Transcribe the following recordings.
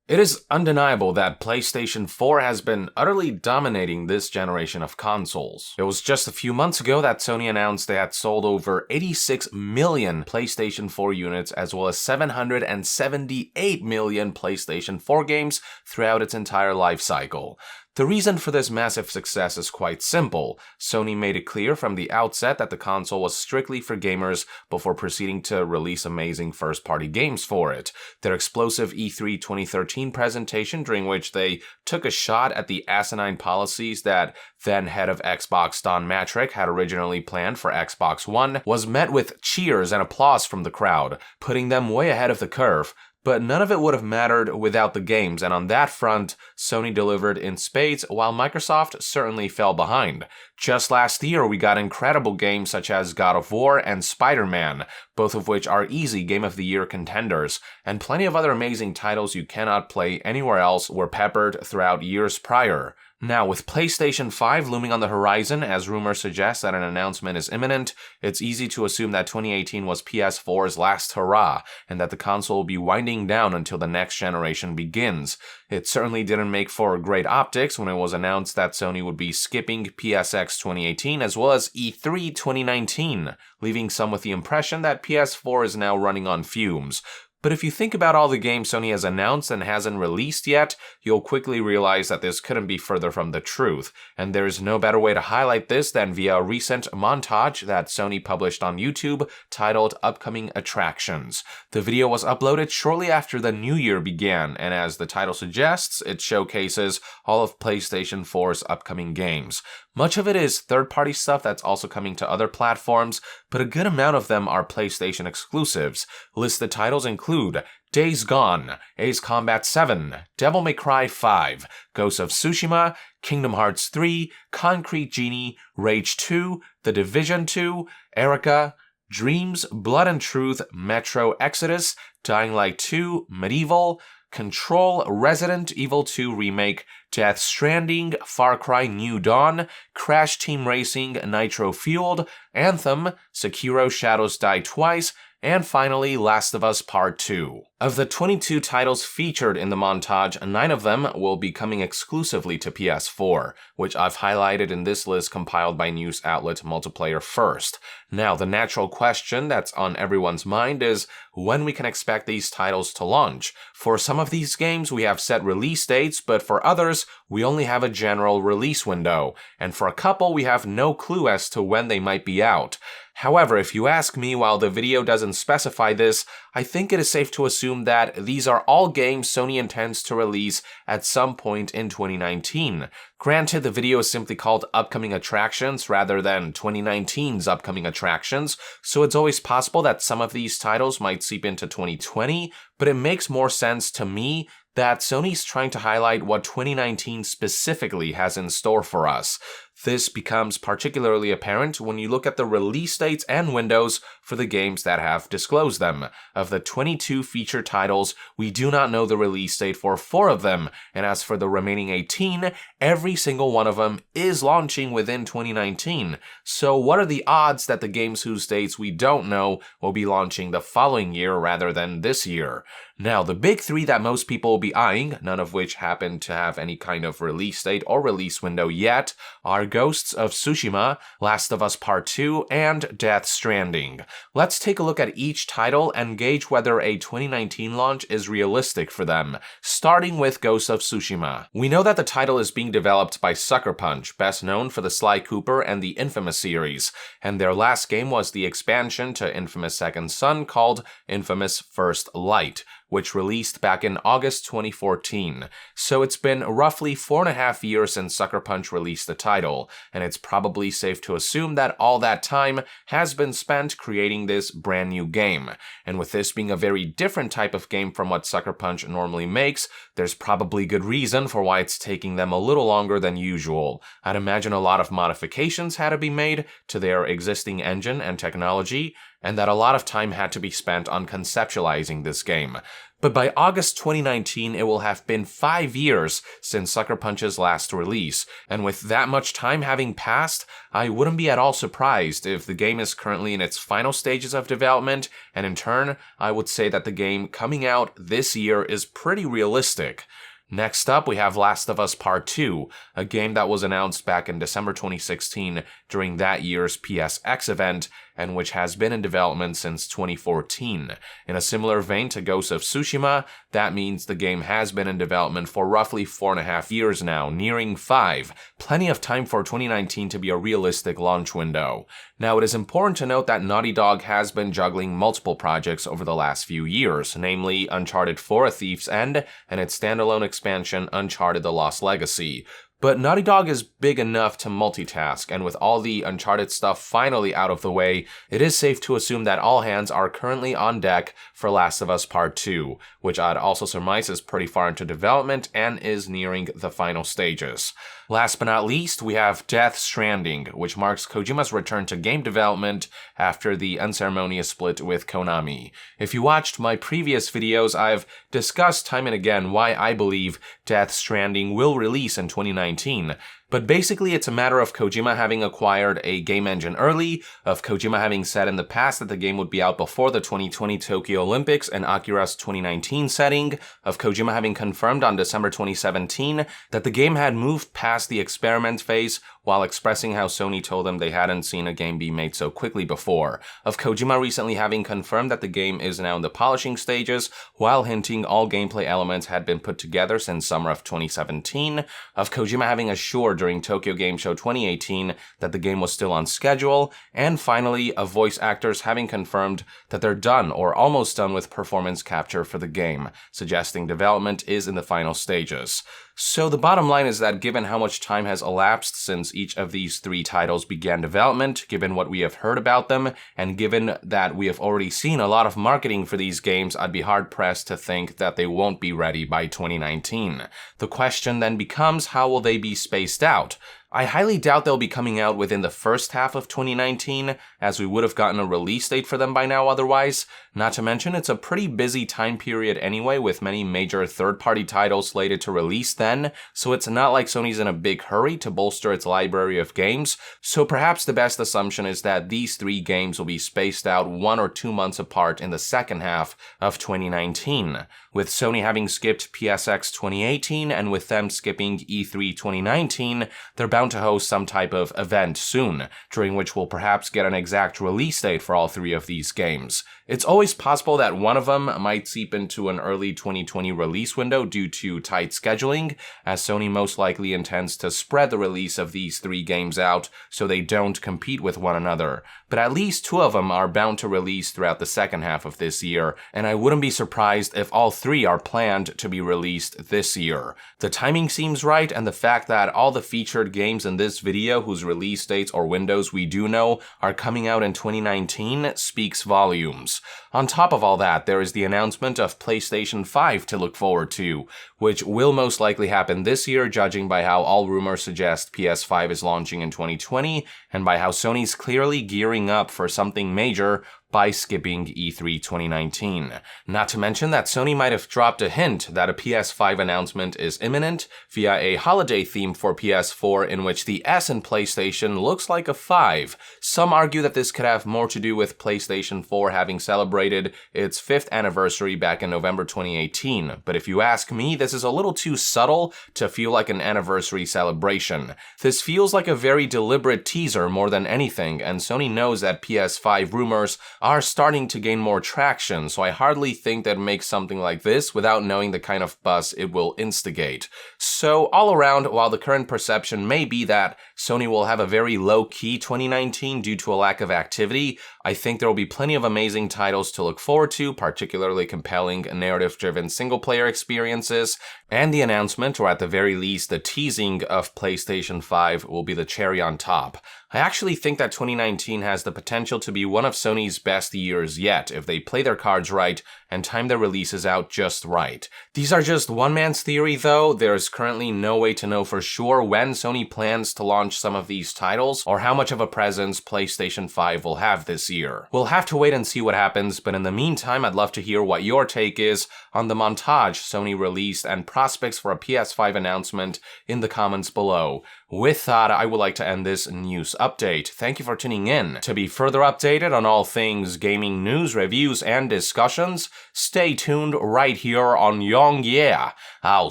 It is undeniable that PlayStation 4 has been utterly dominating this generation of consoles. It was just a few months ago that Sony announced they had sold over 86 million PlayStation 4 units as well as 778 million PlayStation 4 games throughout its entire life cycle. The reason for this massive success is quite simple. Sony made it clear from the outset that the console was strictly for gamers before proceeding to release amazing first-party games for it. Their explosive E3 2013 presentation, during which they took a shot at the asinine policies that then head of Xbox Don Mattrick had originally planned for Xbox One, was met with cheers and applause from the crowd, putting them way ahead of the curve. But none of it would have mattered without the games, and on that front, Sony delivered in spades, while Microsoft certainly fell behind. Just last year, we got incredible games such as God of War and Spider-Man, both of which are easy Game of the Year contenders, and plenty of other amazing titles you cannot play anywhere else were peppered throughout years prior. Now, with PlayStation 5 looming on the horizon, as rumors suggest that an announcement is imminent, it's easy to assume that 2018 was PS4's last hurrah, and that the console will be winding down until the next generation begins. It certainly didn't make for great optics when it was announced that Sony would be skipping PSX 2018 as well as E3 2019, leaving some with the impression that PS4 is now running on fumes. But if you think about all the games Sony has announced and hasn't released yet, you'll quickly realize that this couldn't be further from the truth, and there's no better way to highlight this than via a recent montage that Sony published on YouTube titled Upcoming Attractions. The video was uploaded shortly after the new year began, and as the title suggests, it showcases all of PlayStation 4's upcoming games. Much of it is third-party stuff that's also coming to other platforms, but a good amount of them are PlayStation exclusives. Listed titles include Days Gone, Ace Combat 7, Devil May Cry 5, Ghost of Tsushima, Kingdom Hearts 3, Concrete Genie, Rage 2, The Division 2, Erica, Dreams, Blood and Truth, Metro Exodus, Dying Light 2, Medieval, Control, Resident Evil 2 Remake, Death Stranding, Far Cry New Dawn, Crash Team Racing, Nitro Fueled, Anthem, Sekiro Shadows Die Twice, and finally, Last of Us Part 2. Of the 22 titles featured in the montage, 9 of them will be coming exclusively to PS4, which I've highlighted in this list compiled by news outlet Multiplayer First. Now, the natural question that's on everyone's mind is when we can expect these titles to launch. For some of these games, we have set release dates, but for others, we only have a general release window, and for a couple, we have no clue as to when they might be out. However, if you ask me, while the video doesn't specify this, I think it is safe to assume that these are all games Sony intends to release at some point in 2019. Granted, the video is simply called Upcoming Attractions rather than 2019's Upcoming Attractions, so it's always possible that some of these titles might seep into 2020, but it makes more sense to me that Sony's trying to highlight what 2019 specifically has in store for us. This becomes particularly apparent when you look at the release dates and windows for the games that have disclosed them. Of the 22 feature titles, we do not know the release date for 4 of them, and as for the remaining 18, every single one of them is launching within 2019. So what are the odds that the games whose dates we don't know will be launching the following year rather than this year? Now, the big 3 that most people will be eyeing, none of which happen to have any kind of release date or release window yet, are Ghosts of Tsushima, Last of Us Part 2, and Death Stranding. Let's take a look at each title and gauge whether a 2019 launch is realistic for them, starting with Ghosts of Tsushima. We know that the title is being developed by Sucker Punch, best known for the Sly Cooper and the Infamous series, and their last game was the expansion to Infamous Second Son called Infamous First Light, which released back in August 2014. So it's been roughly 4.5 years since Sucker Punch released the title, and it's probably safe to assume that all that time has been spent creating this brand new game. And with this being a very different type of game from what Sucker Punch normally makes, there's probably good reason for why it's taking them a little longer than usual. I'd imagine a lot of modifications had to be made to their existing engine and technology, and that a lot of time had to be spent on conceptualizing this game. But by August 2019, it will have been 5 years since Sucker Punch's last release, and with that much time having passed, I wouldn't be at all surprised if the game is currently in its final stages of development, and in turn, I would say that the game coming out this year is pretty realistic. Next up, we have Last of Us Part 2, a game that was announced back in December 2016 during that year's PSX event, and which has been in development since 2014. In a similar vein to Ghost of Tsushima, that means the game has been in development for roughly 4.5 years now, nearing 5. Plenty of time for 2019 to be a realistic launch window. Now, it is important to note that Naughty Dog has been juggling multiple projects over the last few years, namely Uncharted 4: A Thief's End and its standalone expansion Uncharted: The Lost Legacy. But Naughty Dog is big enough to multitask, and with all the Uncharted stuff finally out of the way, it is safe to assume that all hands are currently on deck for Last of Us Part 2, which I'd also surmise is pretty far into development and is nearing the final stages. Last but not least, we have Death Stranding, which marks Kojima's return to game development after the unceremonious split with Konami. If you watched my previous videos, I've discussed time and again why I believe Death Stranding will release in 2019. But basically, it's a matter of Kojima having acquired a game engine early, of Kojima having said in the past that the game would be out before the 2020 Tokyo Olympics and Akira's 2019 setting, of Kojima having confirmed on December 2017 that the game had moved past the experiment phase while expressing how Sony told him they hadn't seen a game be made so quickly before, of Kojima recently having confirmed that the game is now in the polishing stages, while hinting all gameplay elements had been put together since summer of 2017, of Kojima having assured during Tokyo Game Show 2018 that the game was still on schedule, and finally, of voice actors having confirmed that they're done or almost done with performance capture for the game, suggesting development is in the final stages. So the bottom line is that given how much time has elapsed since each of these 3 titles began development, given what we have heard about them, and given that we have already seen a lot of marketing for these games, I'd be hard-pressed to think that they won't be ready by 2019. The question then becomes, how will they be spaced out? I highly doubt they'll be coming out within the first half of 2019, as we would have gotten a release date for them by now otherwise. Not to mention, it's a pretty busy time period anyway, with many major third-party titles slated to release then, so it's not like Sony's in a big hurry to bolster its library of games, so perhaps the best assumption is that these 3 games will be spaced out 1 or 2 months apart in the second half of 2019. With Sony having skipped PSX 2018 and with them skipping E3 2019, they're bound to host some type of event soon, during which we'll perhaps get an exact release date for all 3 of these games. It's always possible that one of them might seep into an early 2020 release window due to tight scheduling, as Sony most likely intends to spread the release of these 3 games out so they don't compete with one another. But at least 2 of them are bound to release throughout the second half of this year, and I wouldn't be surprised if all 3 are planned to be released this year. The timing seems right, and the fact that all the featured games in this video whose release dates or windows we do know are coming out in 2019 speaks volumes. On top of all that, there is the announcement of PlayStation 5 to look forward to, which will most likely happen this year, judging by how all rumors suggest PS5 is launching in 2020, and by how Sony's clearly gearing up for something major by skipping E3 2019. Not to mention that Sony might have dropped a hint that a PS5 announcement is imminent via a holiday theme for PS4 in which the S in PlayStation looks like a 5. Some argue that this could have more to do with PlayStation 4 having celebrated its 5th anniversary back in November 2018, but if you ask me, this is a little too subtle to feel like an anniversary celebration. This feels like a very deliberate teaser more than anything, and Sony knows that PS5 rumors are starting to gain more traction, so I hardly think they'd make something like this without knowing the kind of buzz it will instigate. So all around, while the current perception may be that Sony will have a very low-key 2019 due to a lack of activity, I think there will be plenty of amazing titles to look forward to, particularly compelling narrative-driven single-player experiences, and the announcement, or at the very least the teasing of PlayStation 5 will be the cherry on top. I actually think that 2019 has the potential to be one of Sony's best years yet if they play their cards right and time their releases out just right. These are just one man's theory though. There's currently no way to know for sure when Sony plans to launch some of these titles or how much of a presence PlayStation 5 will have this year. We'll have to wait and see what happens, but in the meantime, I'd love to hear what your take is on the montage Sony released and prospects for a PS5 announcement in the comments below. With that, I would like to end this news update. Thank you for tuning in. To be further updated on all things gaming news, reviews, and discussions, stay tuned right here on Young Yeah. I'll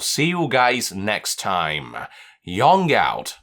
see you guys next time. Young out.